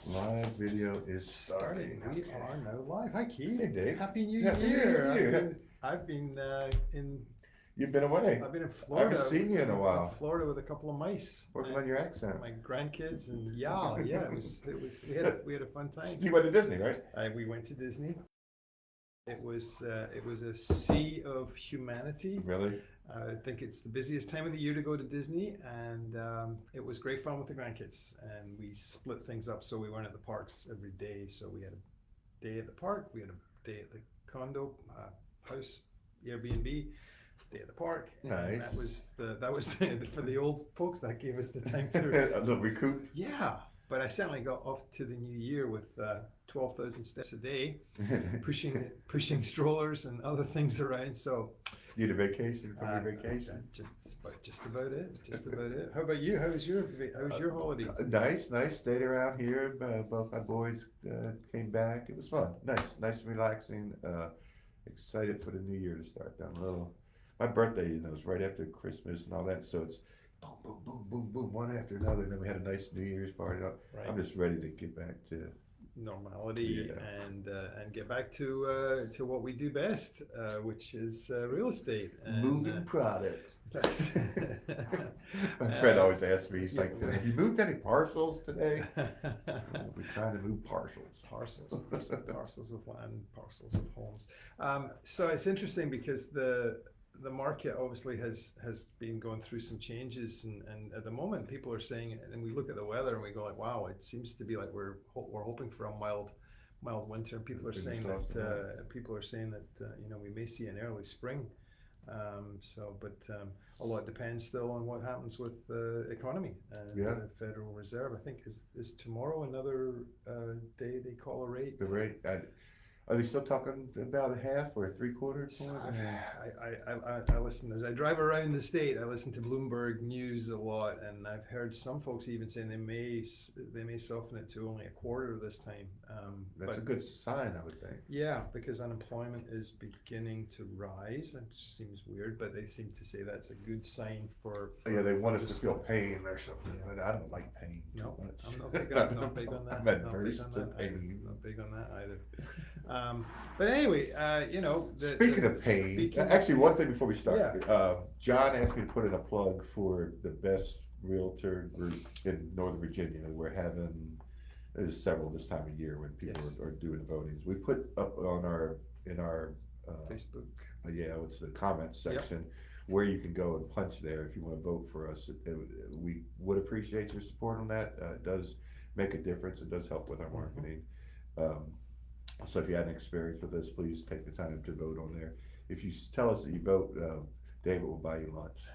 Live video is starting. We are now live. Hi, Keith. Hey, Dave. Happy New Happy New Year. Year. I've been in. You've been away. I've been in I Florida. haven't seen you in a while. Florida with a couple of mice. Working on your accent. My grandkids and yeah. It was. We had a fun time. You went to Disney, right? We went to Disney. It was a sea of humanity. Really? I think it's the busiest time of the year to go to Disney, and it was great fun with the grandkids. And we split things up so we weren't at the parks every day. So we had a day at the park, we had a day at the condo, house, Airbnb, day at the park. Nice. And that was for the old folks. That gave us the time to A little recoup. yeah. But I certainly got off to the new year with 12,000 steps a day, pushing strollers and other things around. So Need a vacation from your vacation? just about it. Just about it. How about you? How was your holiday? Nice. Stayed around here. Both my boys came back. It was fun. Nice and relaxing. Excited for the new year to start. My birthday, is right after Christmas and all that. So it's boom, boom, boom, boom, boom, one after another. And then we had a nice New Year's party. Right. I'm just ready to get back to Normality and get back to what we do best, which is real estate. And, moving product. That's My friend always asks me, he's like, have you moved any parcels today? We're trying to move parcels. parcels of land, parcels of homes. So it's interesting because the market obviously has been going through some changes, and at the moment people are saying, and we look at the weather and we go like, wow, it seems to be like we're hoping for a mild winter. And people are saying that we may see an early spring. But a lot depends still on what happens with the economy and the Federal Reserve. I think is tomorrow another day they call a rate. The rate. Are they still talking about a half or a 3/4 point? I listen as I drive around the state. I listen to Bloomberg News a lot, and I've heard some folks even saying they may soften it to only a quarter this time. That's a good sign, I would think. Yeah, because unemployment is beginning to rise. It seems weird, but they seem to say that's a good sign for They want us to feel pain or something. Yeah. I don't like pain. No, too much. I'm not big on that. I'm adverse to pain. Not big on that either. But anyway, Speaking of pain, actually, one thing before we start, John asked me to put in a plug for the best realtor group in Northern Virginia. We're having there's several this time of year when people are doing votings. We put up on our Facebook. It's the comments section where you can go and punch there if you want to vote for us. We would appreciate your support on that. It does make a difference. It does help with our marketing. So if you had an experience with this, please take the time to vote on there. If you tell us that you vote, David will buy you lunch.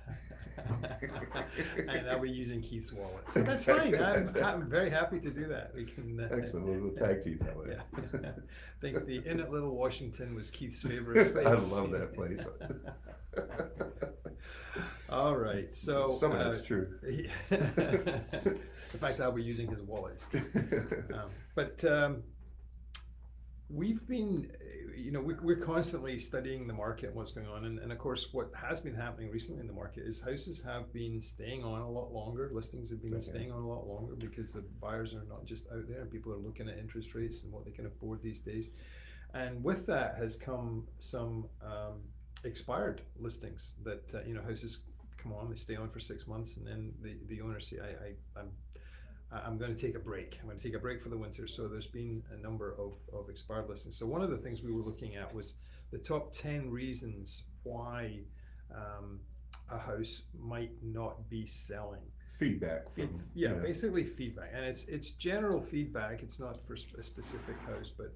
And I'll be using Keith's wallet. So that's fine. I'm very happy to do that. We can. Excellent. We'll tag team that way. I think the Inn at Little Washington was Keith's favorite space. I love that place. All right. So some of that's true. In fact, I'll be using his wallet. We've been, we're constantly studying the market and what's going on. And of course, what has been happening recently in the market is houses have been staying on a lot longer. Listings have been staying on a lot longer because the buyers are not just out there and people are looking at interest rates and what they can afford these days. And with that has come some expired listings that, houses come on, they stay on for 6 months, and then the owners say, I'm going to take a break. I'm going to take a break for the winter. So there's been a number of expired listings. So one of the things we were looking at was the top 10 reasons why a house might not be selling. Feedback. Basically feedback. And it's general feedback. It's not for a specific house, but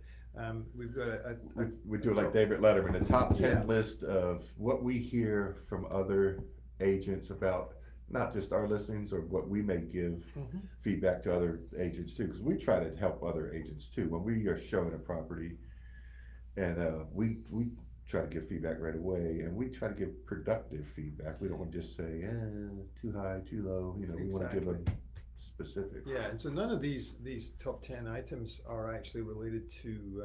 we've got we do like David Letterman, the top 10 list of what we hear from other agents about not just our listings or what we may give feedback to other agents too, because we try to help other agents too. When we are showing a property and we try to give feedback right away, and we try to give productive feedback. We don't want to just say, too high, too low. We want to give a specific. Yeah, and so none of these top 10 items are actually related to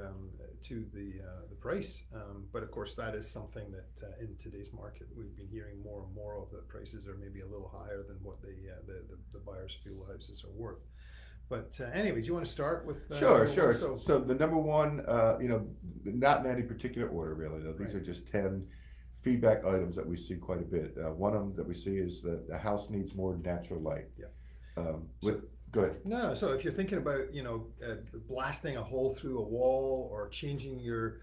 the price, but of course that is something that in today's market we've been hearing more and more of, that prices are maybe a little higher than what the buyers feel the houses are worth. But anyway, do you want to start with? Sure, number sure. one? So the number one, not in any particular order really, though. These Right. are just 10 feedback items that we see quite a bit. One of them that we see is that the house needs more natural light. Yeah. With, go ahead. No, so if you're thinking about, blasting a hole through a wall or changing your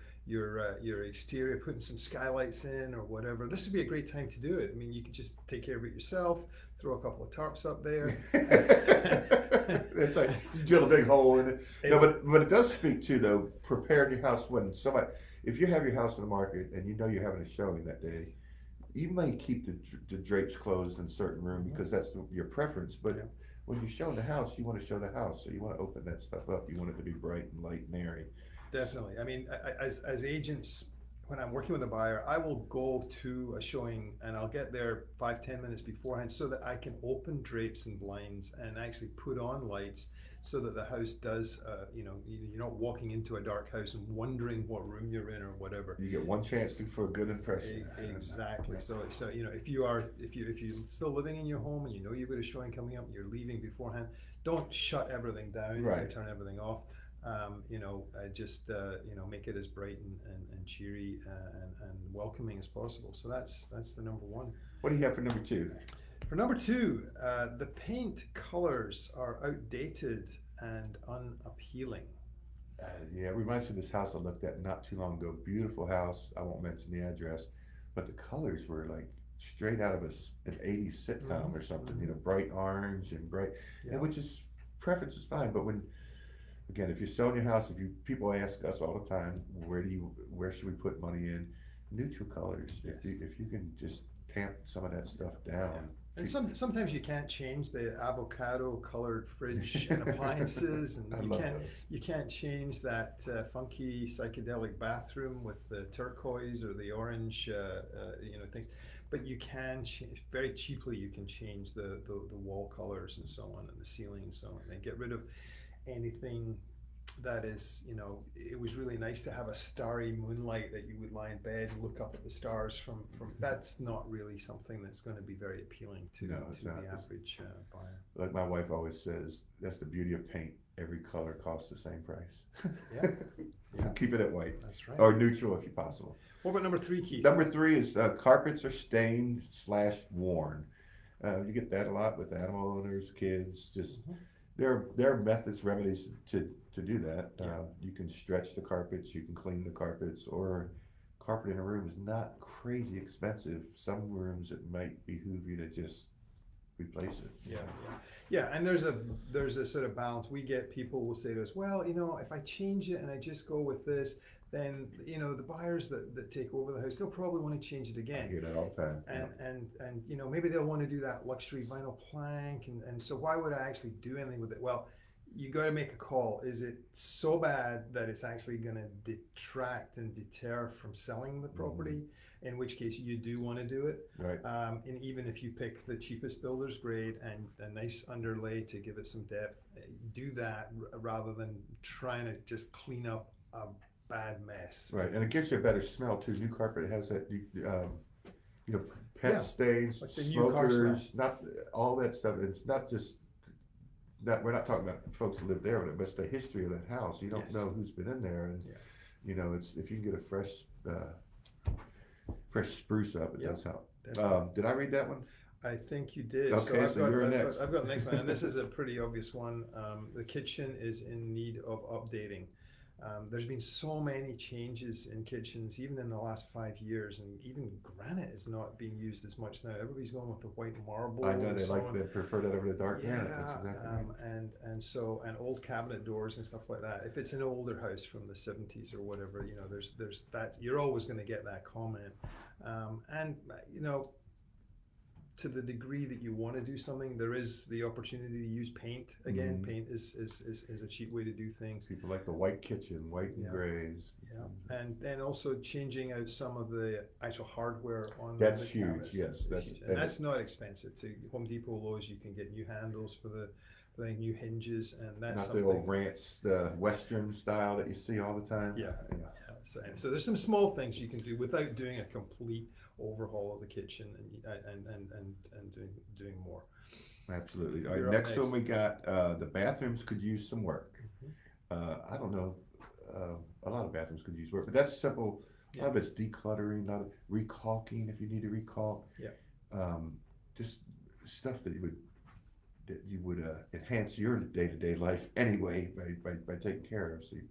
exterior, putting some skylights in or whatever, this would be a great time to do it. I mean, you could just take care of it yourself, throw a couple of tarps up there. That's right. You drill a big hole in it. No, but it does speak to, though, preparing your house when somebody, if you have your house in the market and you know you're having a showing that day, you may keep the drapes closed in a certain room because that's your preference. But Yeah. when you're showing the house, you want to show the house, so you want to open that stuff up. You want it to be bright and light and airy. Definitely. I mean, as agents, when I'm working with a buyer, I will go to a showing and I'll get there 5-10 minutes beforehand so that I can open drapes and blinds and actually put on lights so that the house does, you're not walking into a dark house and wondering what room you're in or whatever. You get one chance for a good impression. Exactly. So if you're still living in your home and you know you've got a showing coming up and you're leaving beforehand, don't shut everything down. Right. And turn everything off. Just make it as bright and cheery and welcoming as possible. So that's the number one. What do you have for number two? For number two, the paint colors are outdated and unappealing. Yeah, it reminds me of this house I looked at not too long ago. Beautiful house. I won't mention the address, but the colors were like straight out of an 80s sitcom or something. Bright orange and bright, and which is preference is fine. But again, if you're selling your house, people ask us all the time, where should we put money in? Neutral colors. Yes. If you can just tamp some of that stuff down. And sometimes you can't change the avocado colored fridge and appliances, and you can't change that funky psychedelic bathroom with the turquoise or the orange things. But you can very cheaply. You can change the wall colors and so on, and the ceiling and so on, and get rid of anything that is, it was really nice to have a starry moonlight that you would lie in bed and look up at the stars from. That's not really something that's going to be very appealing to the average buyer. Like my wife always says, that's the beauty of paint. Every color costs the same price. Yeah. Keep it at white. That's right. Or neutral if possible. What about number three, Keith? Number three is carpets are stained / worn. You get that a lot with animal owners, kids, just. There are methods, remedies to do that. You can stretch the carpets, you can clean the carpets, or carpet in a room is not crazy expensive. Some rooms it might behoove you to just replace it. Yeah. And there's a sort of balance. We get people will say to us, well, if I change it and I just go with this, then the buyers that take over the house, they'll probably want to change it again. I hear that all the time. And maybe they'll want to do that luxury vinyl plank, and so why would I actually do anything with it? Well, you got to make a call. Is it so bad that it's actually going to detract and deter from selling the property? In which case you do want to do it. Right. And even if you pick the cheapest builder's grade and a nice underlay to give it some depth, do that rather than trying to just clean up a bad mess. Right, and it gives you a better smell too. New carpet has that, pet stains, Like the new car smokers, not all that stuff. It's not just that we're not talking about folks who live there, but it's the history of that house. You don't know who's been in there, and it's if you can get a fresh spruce up, it does help. Did I read that one? I think you did. Okay, so you're next. I've got the next one, and this is a pretty obvious one. The kitchen is in need of updating. There's been so many changes in kitchens, even in the last 5 years, and even granite is not being used as much now. Everybody's going with the white marble. I know they prefer that over the dark granite. That's exactly right. And old cabinet doors and stuff like that. If it's an older house from the 70s or whatever, there's that. You're always going to get that comment, to the degree that you want to do something, there is the opportunity to use paint. Again, paint is a cheap way to do things. People like the white kitchen, white and grays. Yeah, and also changing out some of the actual hardware on that's the huge. cabinets. Yes, that's huge. And that's not expensive. To Home Depot, Lowe's, you can get new handles for the new hinges, and that's not something. The old Rance, the Western style that you see all the time. Yeah. So there's some small things you can do without doing a complete overhaul of the kitchen and doing more. Absolutely. All right, You're up next one next. we got, the bathrooms could use some work. I don't know, a lot of bathrooms could use work, but that's simple. A lot of it's decluttering, not recalking if you need to recalk. Yeah. Um, just stuff that you would enhance your day-to-day life anyway by taking care of. You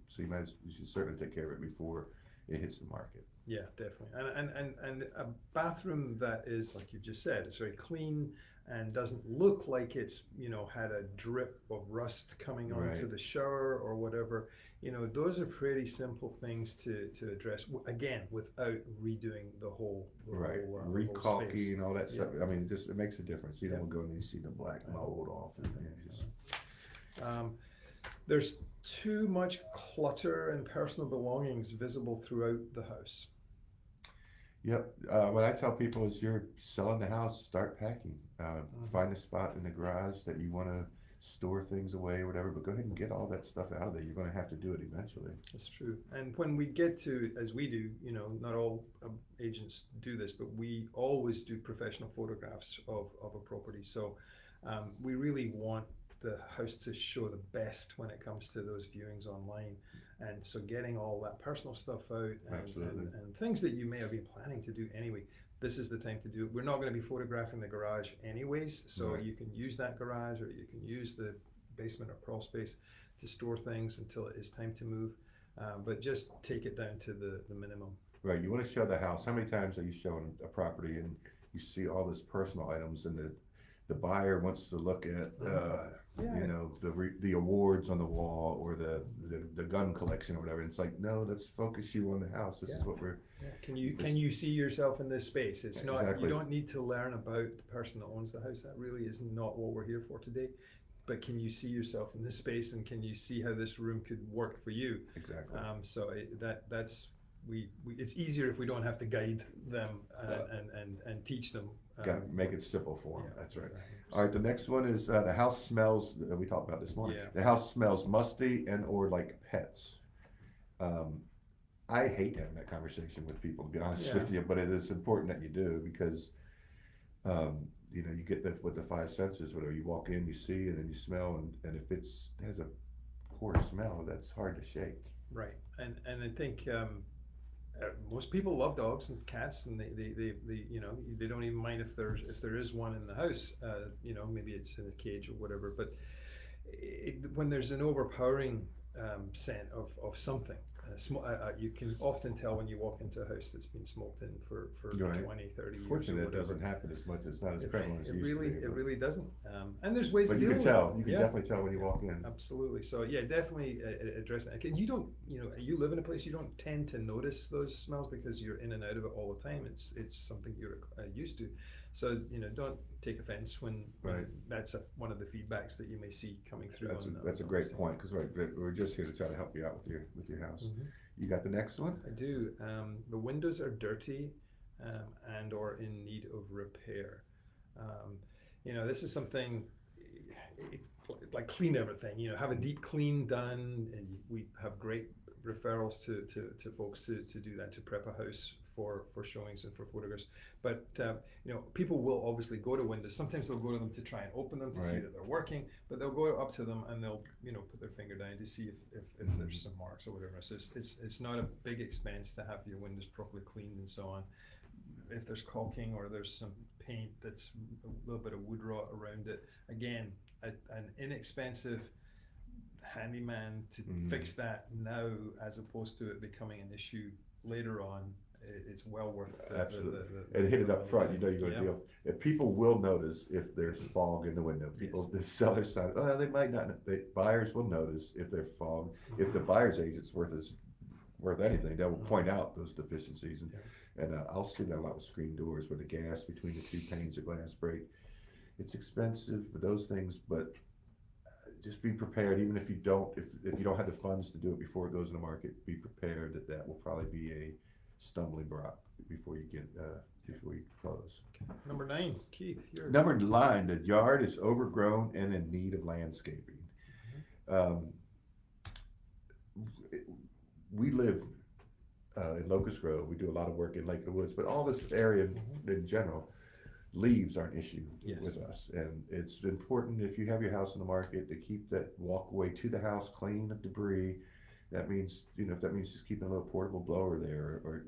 should certainly take care of it before it hits the market. Yeah, definitely. And a bathroom that is, like you just said, it's very clean and doesn't look like it's, had a drip of rust coming onto Right. the shower or whatever. Those are pretty simple things to address, again, without redoing the whole, Right, the whole space. recalking and all that Yeah. stuff. I mean, it makes a difference. You Yeah. don't go and you see the black mold off. There's too much clutter and personal belongings visible throughout the house. Yep. What I tell people is you're selling the house, start packing. Find a spot in the garage that you want to store things away or whatever, but go ahead and get all that stuff out of there. You're going to have to do it eventually. That's true. And when we get to, as we do, not all agents do this, but we always do professional photographs of a property. So we really want the house to show the best when it comes to those viewings online. And so getting all that personal stuff out and things that you may have been planning to do anyway, this is the time to do it. We're not going to be photographing the garage anyways, so Right. you can use that garage or you can use the basement or crawl space to store things until it is time to move. But just take it down to the minimum. Right. You want to show the house. How many times are you showing a property and you see all this personal items and the buyer wants to look at the awards on the wall or the gun collection or whatever. It's like, no, let's focus you on the house. This is what we're. Yeah. Can you see yourself in this space? It's not. Exactly. You don't need to learn about the person that owns the house. That really is not what we're here for today. But can you see yourself in this space, and can you see how this room could work for you? Exactly. That's it's easier if we don't have to guide them and teach them. Got to make it simple for them. Yeah, That's right. Exactly. All right. The next one is the house smells. We talked about this morning. Yeah. The house smells musty and or like pets. I hate having that conversation with people, to be honest with you, but it is important that you do because, you get with the five senses, whatever. You walk in, you see, and then you smell, and if it has a poor smell, that's hard to shake. Right, and I think most people love dogs and cats, and they don't even mind if there is one in the house. Maybe it's in a cage or whatever. But when there's an overpowering scent of something, you can often tell when you walk into a house that's been smoked in for Right. 20, 30 years. Fortunately, or it whatever. doesn't happen as much. It's not as prevalent as it used to be. It really doesn't. And there's ways But to you deal can with tell. it. You can Yeah. definitely tell when you walk in. Absolutely. So yeah, definitely address it. You don't, you live in a place, you don't tend to notice those smells because you're in and out of it all the time. It's something you're used to. So don't take offense when Right. that's one of the feedbacks that you may see coming through. That's a great point because we're just here to try to help you out with your house. Mm-hmm. You got the next one? I do. The windows are dirty and or in need of repair. This is something like clean everything. Have a deep clean done, and we have great referrals to folks to do that, to prep a house for showings and for photographs. But people will obviously go to windows. Sometimes they'll go to them to try and open them to see Right. that they're working, but they'll go up to them and they'll put their finger down to see if there's some marks or whatever. So it's not a big expense to have your windows properly cleaned and so on. If there's caulking or there's some paint that's a little bit of wood rot around it, again, an inexpensive handyman to fix that now, as opposed to it becoming an issue later on. It's well worth Absolutely. And hit it up front. You're going to deal. If people will notice if there's fog in the window. The seller side, they might not. The buyers will notice if there's fog. If the buyer's agent's worth anything, they will point out those deficiencies. And I'll see that a lot with screen doors where the gas between the two panes of glass break. It's expensive for those things, but just be prepared. Even if you don't have the funds to do it before it goes in the market, be prepared that will probably be a stumbling block before you close. Number 9, Keith, yours. Number 9, the yard is overgrown and in need of landscaping. We live in Locust Grove. We do a lot of work in Lake of the Woods, but all this area in general, leaves are an issue Yes. with us, and it's important if you have your house on the market to keep that walkway to the house clean of debris. That means, if that means just keeping a little portable blower there, or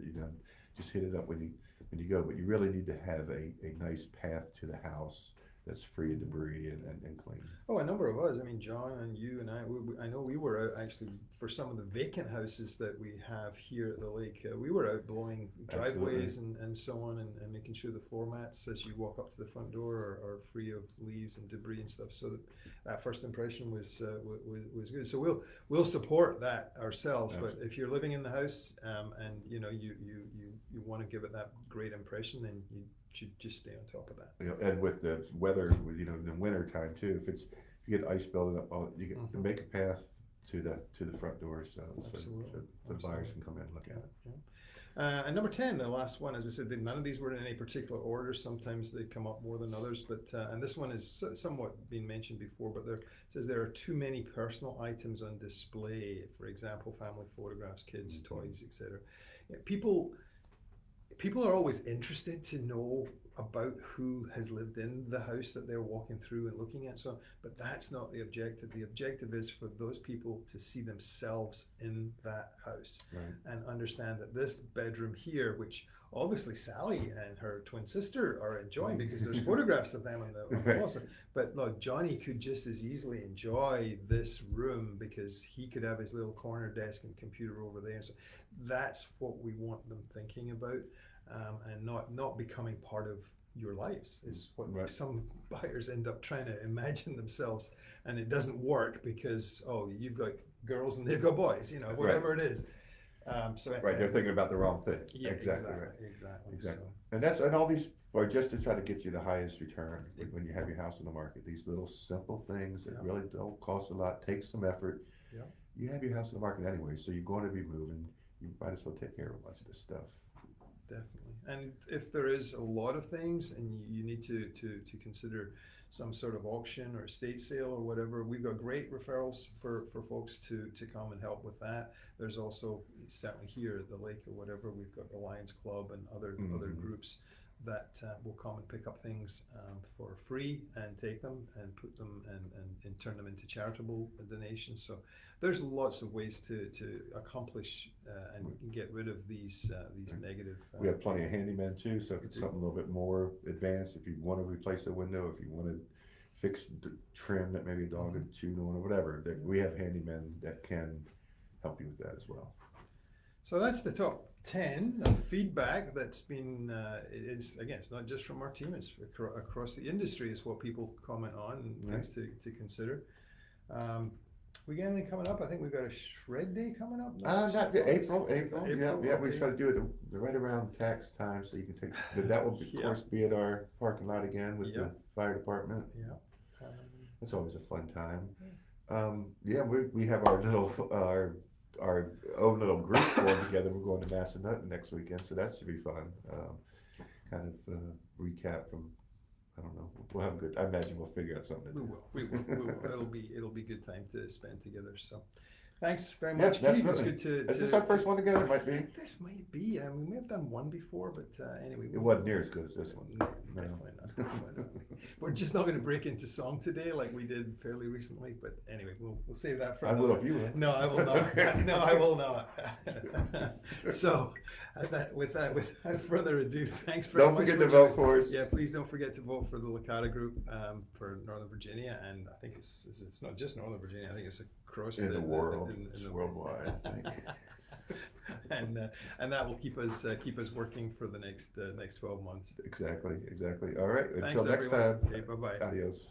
just hit it up when you go. But you really need to have a nice path to the house that's free of debris and clean. Oh, a number of us. I mean, John and you and I know we were out actually for some of the vacant houses that we have here at the lake. We were out blowing driveways and so on, and making sure the floor mats as you walk up to the front door are free of leaves and debris and stuff. So that first impression was good. So we'll support that ourselves. Absolutely. But if you're living in the house and you want to give it that great impression, then you should just stay on top of that. And with the weather, in the winter time too, if you get ice building up, you can make a path to the front door, so the buyers can come in and look at it. Yeah. And number 10, the last one, as I said, none of these were in any particular order. Sometimes they come up more than others, but and this one is somewhat been mentioned before, but it says there are too many personal items on display. For example, family photographs, kids, toys, etc. People are always interested to know about who has lived in the house that they're walking through and looking at. So, but that's not the objective. The objective is for those people to see themselves in that house, Right. and understand that this bedroom here, which obviously Sally and her twin sister are enjoying because there's photographs of them on the wall. But look, Johnny could just as easily enjoy this room because he could have his little corner desk and computer over there. So that's what we want them thinking about. And not becoming part of your lives is what Right. some buyers end up trying to imagine themselves, and it doesn't work because you've got girls and they've got boys, whatever it is. Right, they're thinking about the wrong thing. Yeah, Exactly. exactly. So, and all these are just to try to get you the highest return when you have your house on the market. These little simple things that really don't cost a lot, take some effort. Yeah. You have your house on the market anyway, so you're going to be moving. You might as well take care of a bunch of this stuff. Definitely. And if there is a lot of things and you need to consider some sort of auction or estate sale or whatever, we've got great referrals for folks to come and help with that. There's also, certainly here at the lake or whatever, we've got the Lions Club and other groups that will come and pick up things for free and take them and put them and turn them into charitable donations. So there's lots of ways to accomplish and get rid of these negative. We have plenty of handymen too, so if it's something a little bit more advanced, if you want to replace a window, if you want to fix the trim that maybe a dog had chewed on or whatever, we have handymen that can help you with that as well. So that's the top 10 of feedback that's been, it's not just from our team, it's across the industry is what people comment on and things to consider. We got anything coming up? I think we've got a shred day coming up. Not April. Yeah, we try to do it right around tax time, so you can take. That will of course be at our parking lot again with the fire department. Yeah, that's always a fun time. We have our own little group formed together. We're going to Massanutten next weekend, so that should be fun. Kind of recap from. I don't know. We'll have a good. I imagine we'll figure out something. We will. It'll be a good time to spend together. So, thanks very much. Keith. It's good to. Is this our first one together? Might be. I think this might be. We may have done one before, but anyway. It wasn't near as good as this one. No, definitely not. We're just not going to break into song today like we did fairly recently. But anyway, we'll save that for. I will if you will. No, I will not. No, I will not. So, without further ado, thanks very much. Don't forget to vote for us. Yeah, please don't forget to vote for the Licata group for Northern Virginia, and I think it's not just Northern Virginia. I think it's across the world. It's worldwide. I think. and that will keep us working for the next 12 months. Exactly. All right. Thanks, Until next everyone. time. Okay, bye-bye. Adios.